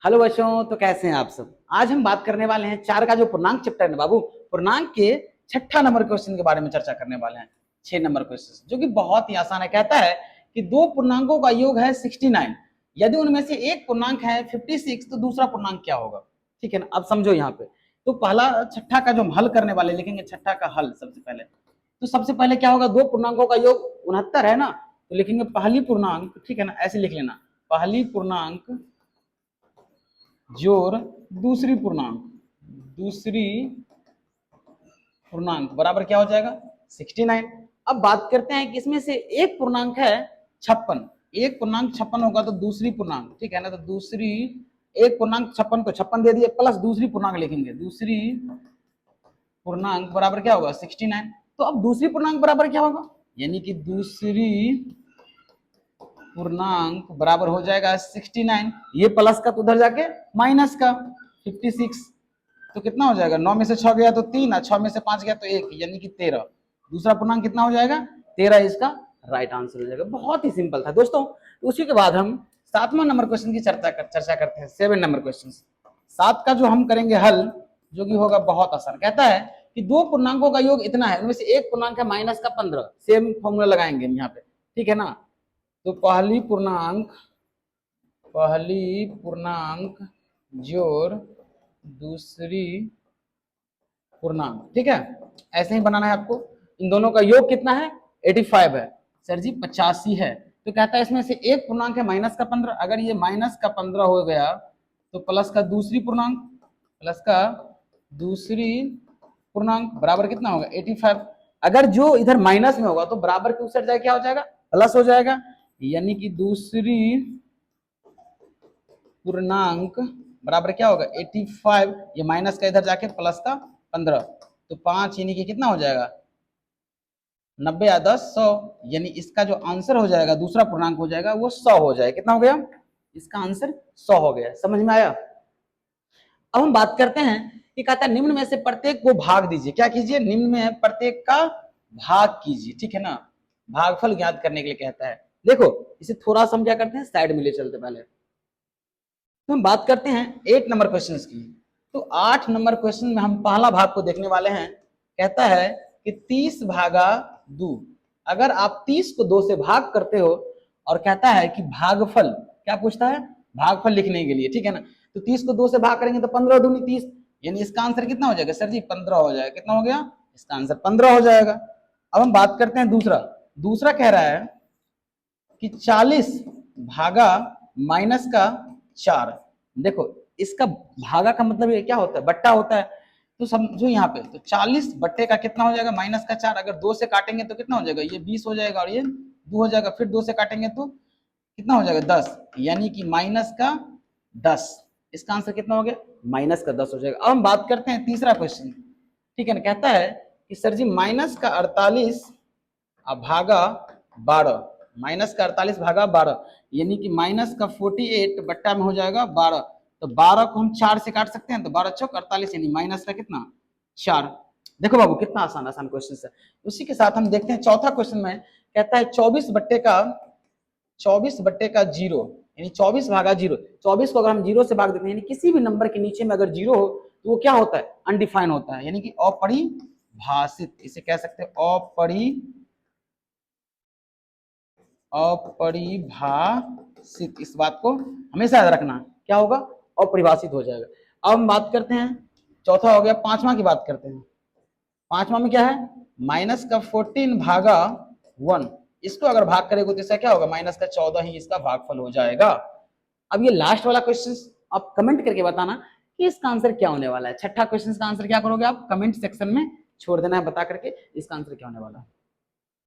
Hello बच्चों, तो कैसे हैं आप सब। आज हम बात करने वाले हैं चार का जो पूर्णांक चैप्टर है बाबू, पूर्णांक के छठा नंबर क्वेश्चन के बारे में चर्चा करने वाले हैं। 6 नंबर क्वेश्चन जो कि बहुत ही आसान है। कहता है कि दो पूर्णांकों का योग है 69, यदि उनमें से एक पूर्णांक है 56 तो दूसरा पूर्णांक क्या होगा। ठीक है ना। अब समझो यहाँ पे तो पहला छठा का जो हम हल करने वाले लिखेंगे, छठा का हल सबसे पहले। तो सबसे पहले क्या होगा, दो पूर्णांकों का योग 69 है ना, तो लिखेंगे पहली पूर्णांक। ठीक है ना, ऐसे लिख लेना, पहली पूर्णांक जोड़ दूसरी पूर्णांक बराबर क्या हो जाएगा 69। अब बात करते हैं कि इसमें से एक पूर्णांक है 56, एक पूर्णांक 56 होगा तो दूसरी पूर्णांक, ठीक है ना, तो दूसरी एक पूर्णांक 56 तो 56 दे दिए प्लस दूसरी पूर्णांक लिखेंगे, दूसरी पूर्णांक बराबर क्या होगा 69। तो अब दूसरी पूर्णांक बराबर क्या होगा, यानी कि दूसरी पूर्णांक बराबर हो जाएगा 69, ये प्लस का तो उधर जाके माइनस का 56, तो कितना हो जाएगा 9 में से 6 गया तो 3 और 6 में से 5 गया तो 1, यानी कि 13। दूसरा पूर्णांक कितना हो जाएगा 13, इसका राइट आंसर हो जाएगा। बहुत ही सिंपल था दोस्तों। उसी के बाद हम 7वां नंबर क्वेश्चन की चर्चा करते हैं। 7 नंबर क्वेश्चन, 7 का जो हम करेंगे हल, जो कि होगा बहुत आसान। कहता है कि दो पूर्णांकों का योग इतना है, उनमें से एक पूर्णांक है माइनस का 15। सेम फॉर्मूला लगाएंगे हम यहाँ पे, ठीक है ना। तो पहली पूर्णांक जोड़ दूसरी पूर्णांक, ठीक है, ऐसे ही बनाना है आपको। इन दोनों का योग कितना है 85 है, सर जी 85 है। तो कहता है इसमें से एक पूर्णांक है माइनस का 15, अगर ये माइनस का 15 हो गया तो प्लस का दूसरी पूर्णांक बराबर कितना होगा 85। अगर जो इधर माइनस में होगा तो बराबर के उस साइड जाए क्या हो जाएगा प्लस हो जाएगा, यानी कि दूसरी पूर्णांक बराबर क्या होगा 85, ये माइनस का इधर जाके प्लस का 15, तो 5 यानी कि कितना हो जाएगा 90 या 10 100, यानी इसका जो आंसर हो जाएगा दूसरा पूर्णांक हो जाएगा वो 100 हो जाएगा। कितना हो गया, इसका आंसर 100 हो गया। समझ में आया। अब हम बात करते हैं कि कहता है निम्न में से प्रत्येक को भाग दीजिए। क्या कीजिए, निम्न में प्रत्येक का भाग कीजिए, ठीक है ना, भागफल ज्ञात करने के लिए कहता है। देखो इसे थोड़ा सा हम क्या करते हैं साइड में ले चलते पहले। तो हम बात करते हैं 8 नंबर क्वेश्चन की। तो 8 नंबर क्वेश्चन में हम पहला भाग को देखने वाले हैं। कहता है कि 30 भागा 2, अगर आप 30 को 2 से भाग करते हो और कहता है कि भागफल, क्या पूछता है भागफल लिखने के लिए, ठीक है ना। तो 30 को 2 से भाग करेंगे तो 15 दूनी 30, यानी इसका आंसर कितना हो जाएगा सर जी 15 हो जाएगा। कितना हो गया, इसका आंसर 15 हो जाएगा। अब हम बात करते हैं दूसरा कह रहा है कि 40 भागा माइनस का 4। देखो इसका भागा का मतलब ये क्या होता है, बट्टा होता है। तो समझो यहाँ पे तो 40 बट्टे का कितना हो जाएगा माइनस का 4, अगर 2 से काटेंगे तो कितना हो जाएगा ये 20 हो जाएगा और ये 2 हो जाएगा, फिर 2 से काटेंगे तो कितना हो जाएगा 10, यानी कि माइनस का 10। इसका आंसर कितना हो गया माइनस का 10 हो जाएगा। अब हम बात करते हैं तीसरा क्वेश्चन, ठीक है ना। कहता है कि सर जी माइनस का 48 भागा 12, माइनस का 48 भागा 12, यानी कि माइनस का 48 बट्टा में हो जाएगा 12। तो 12 को हम 4 से काट सकते हैं, तो 12 चौक 48, यानी माइनस का कितना 4। देखो बाबू कितना आसान आसान क्वेश्चन है। उसी के साथ हम देखते हैं चौथा क्वेश्चन में। कहता है 24 बट्टे का 0, यानी 24 भागा 0। 24 को अगर हम 0 से भाग देते हैं, यानी किसी भी नंबर के नीचे में अगर 0 हो तो वो क्या होता है अनडिफाइन होता है, यानी कि अपरिभाषित, इसे कह सकते हैं अपरिभाषित। इस बात को हमेशा याद रखना, क्या होगा अपरिभाषित हो जाएगा। अब हम बात करते हैं, चौथा हो गया, पांचवा की बात करते हैं। पांचवा में क्या है माइनस का 14 भागा 1, इसको अगर भाग करेगा तो इसका क्या होगा माइनस का 14 ही इसका भागफल हो जाएगा। अब ये लास्ट वाला क्वेश्चन आप कमेंट करके बताना कि इसका आंसर क्या होने वाला है। छठा क्वेश्चन का आंसर क्या करोगे आप कमेंट सेक्शन में छोड़ देना है बता करके इसका आंसर क्या होने वाला है।